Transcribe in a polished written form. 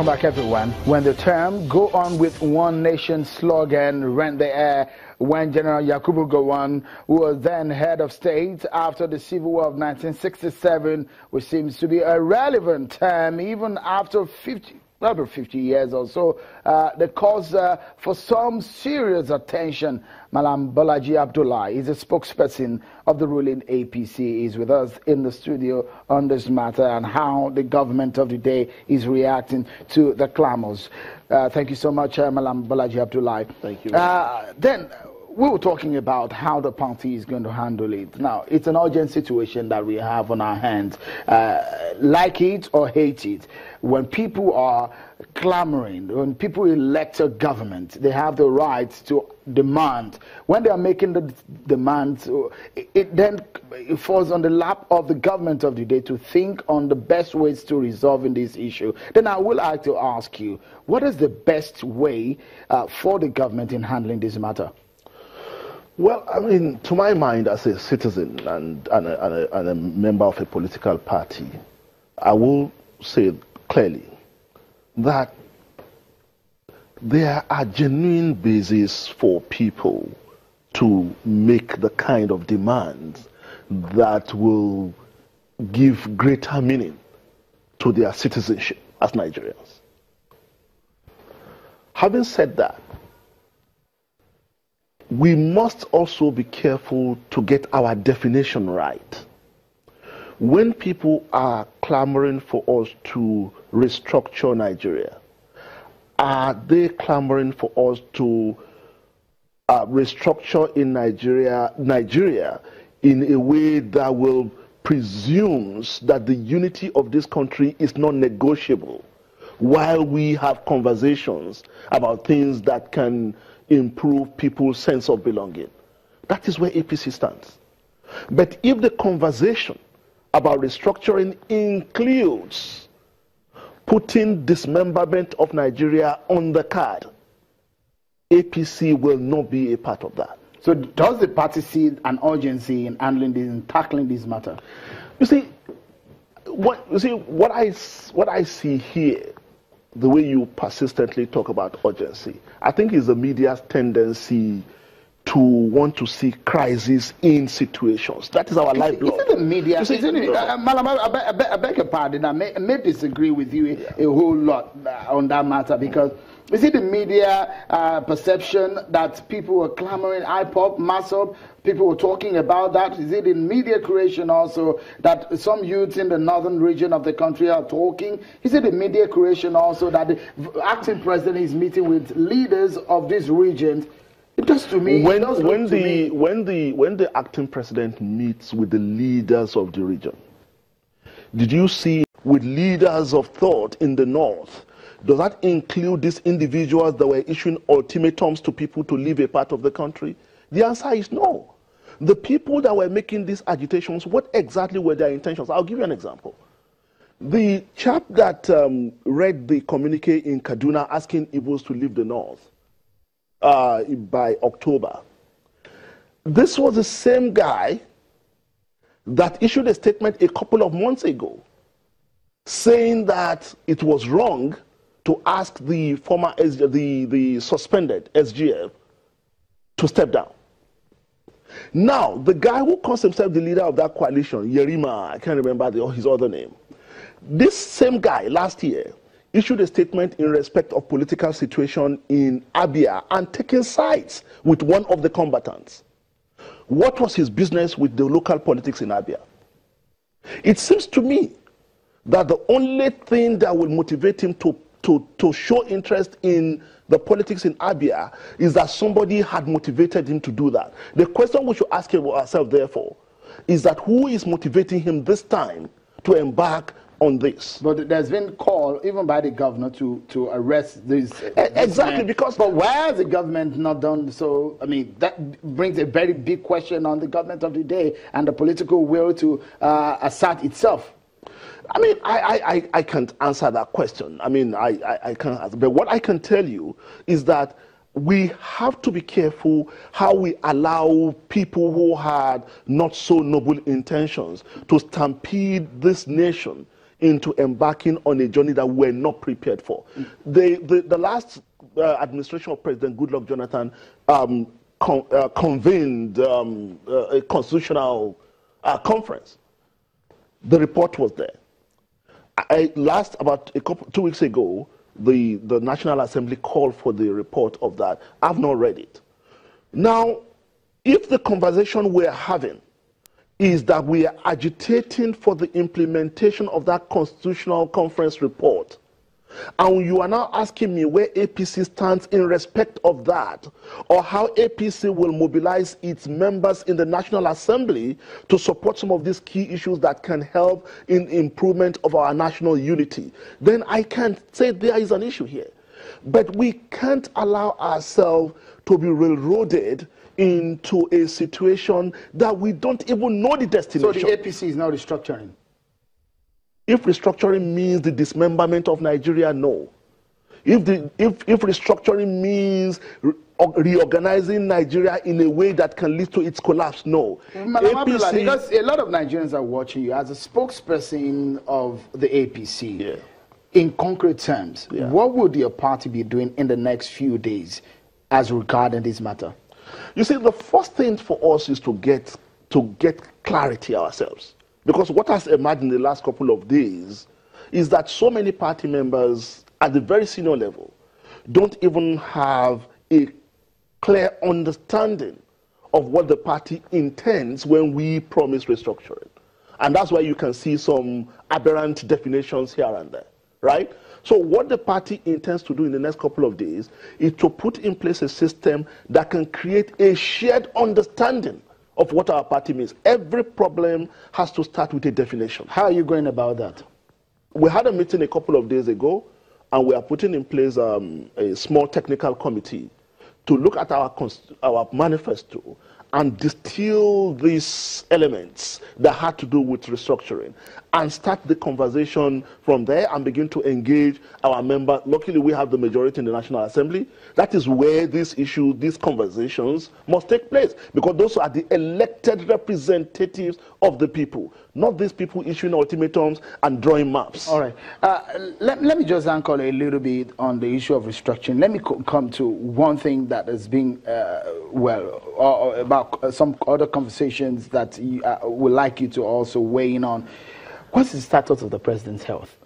Welcome back, everyone. When the term "Go on with one nation" slogan rent the air, when General Yakubu Gowon, who was then head of state after the Civil War of 1967, which seems to be a relevant term even after 50 years or so, the cause for some serious attention. Malam Bolaji Abdullah is a spokesperson of the ruling APC. Is with us in the studio on this matter and how the government of the day is reacting to the clamors. Thank you so much, Malam Bolaji Abdullah. Thank you. Then we were talking about how the party is going to handle it. Now, it's an urgent situation that we have on our hands. Like it or hate it, when people are clamoring, when people elect a government, they have the right to demand. When they are making the demands, it falls on the lap of the government of the day to think on the best ways to resolving this issue. Then I would like to ask you, what is the best way for the government in handling this matter? Well, I mean, to my mind, as a citizen and a member of a political party, I will say clearly that there are genuine bases for people to make the kind of demands that will give greater meaning to their citizenship as Nigerians. Having said that, we must also be careful to get our definition right. When people are clamoring for us to restructure Nigeria, are they clamoring for us to restructure in Nigeria in a way that will presumes that the unity of this country is non-negotiable, while we have conversations about things that can improve people's sense of belonging? That is where APC stands. But if the conversation about restructuring includes putting dismemberment of Nigeria on the card, APC will not be a part of that. So does the party see an urgency in handling this and tackling this matter? You see, what I see here, the way you persistently talk about urgency, I think is the media's tendency to want to see crisis in situations. That is our lifeblood. Isn't the media? Malam, I beg your pardon. I may disagree with you a whole lot on that matter, because is it the media perception that people were clamoring IPOP, MASSOP, people were talking about that? Is it in media creation also that some youths in the northern region of the country are talking? Is it the media creation also that the acting president is meeting with leaders of these regions? It does to me. When the acting president meets with the leaders of the region, did you see with leaders of thought in the north? Does that include these individuals that were issuing ultimatums to people to leave a part of the country? The answer is no. The people that were making these agitations, what exactly were their intentions? I'll give you an example. The chap that read the communique in Kaduna asking Igbos to leave the north by October, this was the same guy that issued a statement a couple of months ago saying that it was wrong to ask the former the suspended SGF to step down. Now, the guy who calls himself the leader of that coalition, Yerima, I can't remember his other name, this same guy last year issued a statement in respect of political situation in Abia and taking sides with one of the combatants. What was his business with the local politics in Abia? It seems to me that the only thing that will motivate him to show interest in the politics in Abia is that somebody had motivated him to do that. The question we should ask ourselves, therefore, is that who is motivating him this time to embark on this? But there's been call even by the governor to arrest this. Exactly, because. But why has the government not done so? I mean, that brings a very big question on the government of the day and the political will to assert itself. I mean, I can't answer that question. I mean, I can't answer. But what I can tell you is that we have to be careful how we allow people who had not so noble intentions to stampede this nation into embarking on a journey that we're not prepared for. The last administration of President Goodluck Jonathan convened a constitutional conference. The report was there. About 2 weeks ago, the National Assembly called for the report of that. I've not read it. Now, if the conversation we're having is that we are agitating for the implementation of that constitutional conference report, and you are now asking me where APC stands in respect of that, or how APC will mobilize its members in the National Assembly to support some of these key issues that can help in improvement of our national unity, then I can say there is an issue here. But we can't allow ourselves to be railroaded into a situation that we don't even know the destination. So the APC is now restructuring? If restructuring means the dismemberment of Nigeria, no. If restructuring means reorganizing Nigeria in a way that can lead to its collapse, no. Madam Abdullah, because a lot of Nigerians are watching you as a spokesperson of the APC. Yeah. In concrete terms, what would your party be doing in the next few days as regarding this matter? You see, the first thing for us is to get clarity ourselves. Because what has emerged in the last couple of days is that so many party members at the very senior level don't even have a clear understanding of what the party intends when we promise restructuring. And that's why you can see some aberrant definitions here and there, right? So what the party intends to do in the next couple of days is to put in place a system that can create a shared understanding of what our party means. Every problem has to start with a definition. How are you going about that? We had a meeting a couple of days ago, and we are putting in place a small technical committee to look at our manifesto and distill these elements that had to do with restructuring and start the conversation from there and begin to engage our members. Luckily, we have the majority in the National Assembly. That is where these issues, these conversations must take place, because those are the elected representatives of the people, not these people issuing ultimatums and drawing maps. All right. Let me just anchor a little bit on the issue of restructuring. Let me come to one thing that has been, about some other conversations that I would like you to also weigh in on. What's the status of the president's health?